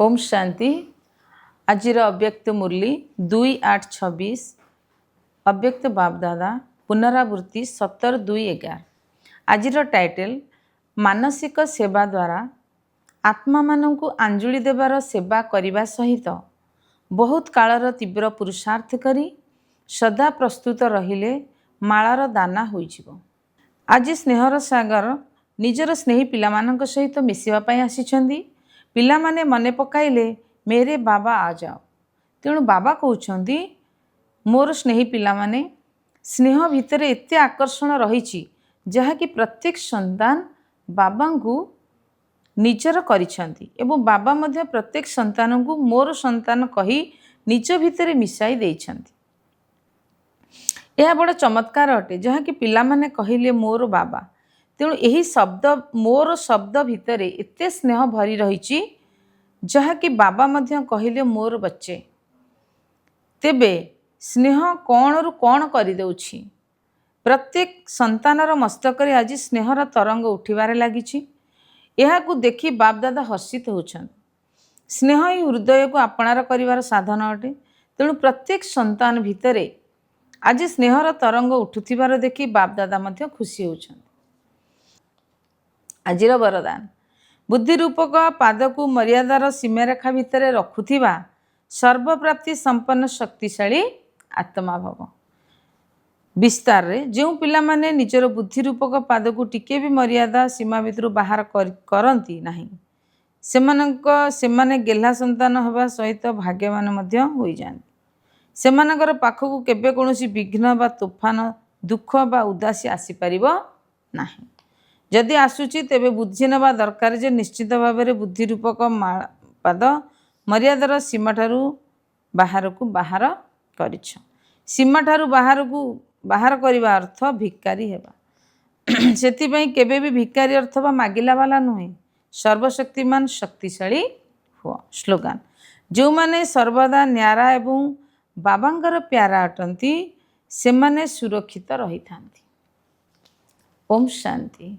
ओम शांति। आजिर अव्यक्त मुरली 2-8-26 अव्यक्त बापदादा पुनरावृत्ति 17-2-11। आजिर टाइटल मानसिक सेवा द्वारा आत्मा मानू आंजुली देवार सेवा करने सहित बहुत कालर तीव्र पुरुषार्थ करी सदा प्रस्तुत रहिले मालार दाना होइजिवो। आज स्नेहर सागर निजर स्नेही पिलामानंक सहित मिसिबा आसिछंदी। पिलामाने मने पकाइले मेरे बाबा आ जाओ। तेणु बाबा कहउछंदी मोर स्नेही पिलामाने स्नेह भितर एते आकर्षण रहिछि जहा कि प्रत्येक संतान बाबा को निजर करिछंती एवं बाबा मध्य प्रत्येक संतान को मोर संतान कही निज भितर मिसाई देइछंती। यह बड़ चमत्कार अटे जहा कि पिलामाने कहिले मोर बाबा। तेणु यही शब्द मोर शब्द भितर एते स्नेह भरी रही जहा कि बाबा मध्य कहिले मोर बच्चे। तेबे स्नेह कौन रु कौन कर दउछि। प्रत्येक संतानर मस्तक आज स्नेहर तरंग उठिबारे लागिछि। यहाकू देखि बापदादा हर्षित होछन। स्नेह ही हृदय को आपणार करिवार साधन अटे। तेणु प्रत्येक संतान भितरे आज स्नेहर तरंग उठुथिबार देखि बापदादा मध्य खुशी होछन। आजिर वरदान बुद्धि रूपक पाद को मर्यादार सीमारेखा भितर रखुथिबा सर्वप्राप्ति संपन्न शक्तिशाली आत्मा भव। विस्तार रे जो पिला माने निजर बुद्धि रूपक पाद को टिके भी मर्यादा सीमा भितर बाहर करती नहीं सेमाने गेल्हा संतान हवा सहित भाग्यवान मध्य होई जाନ୍ତି। सेमानकर पाखकू केबे कोनोसी विघ्न बा तूफान दुख बा उदासी आसी परिबो नाही। जदि आसुची तेबे बुद्धि नवा दरकार जे निश्चित भाव में बुद्धि रूपक पाद मर्यादार सीमा ठारू बाहर को बाहर करिछ। सीमा ठारू बाहर को बाहर करने अर्थ भिकारी हेबा। सेतिपई केबे भी भिकारी अर्थ बा मागिला वाला नुहे। सर्वशक्तिमान शक्तिशाली हुआ। स्लोगान जो माने सर्वदा न्यारा एवं बाबांगर प्यारा अटंती से माने सुरक्षित रही थांती। ओम शांति।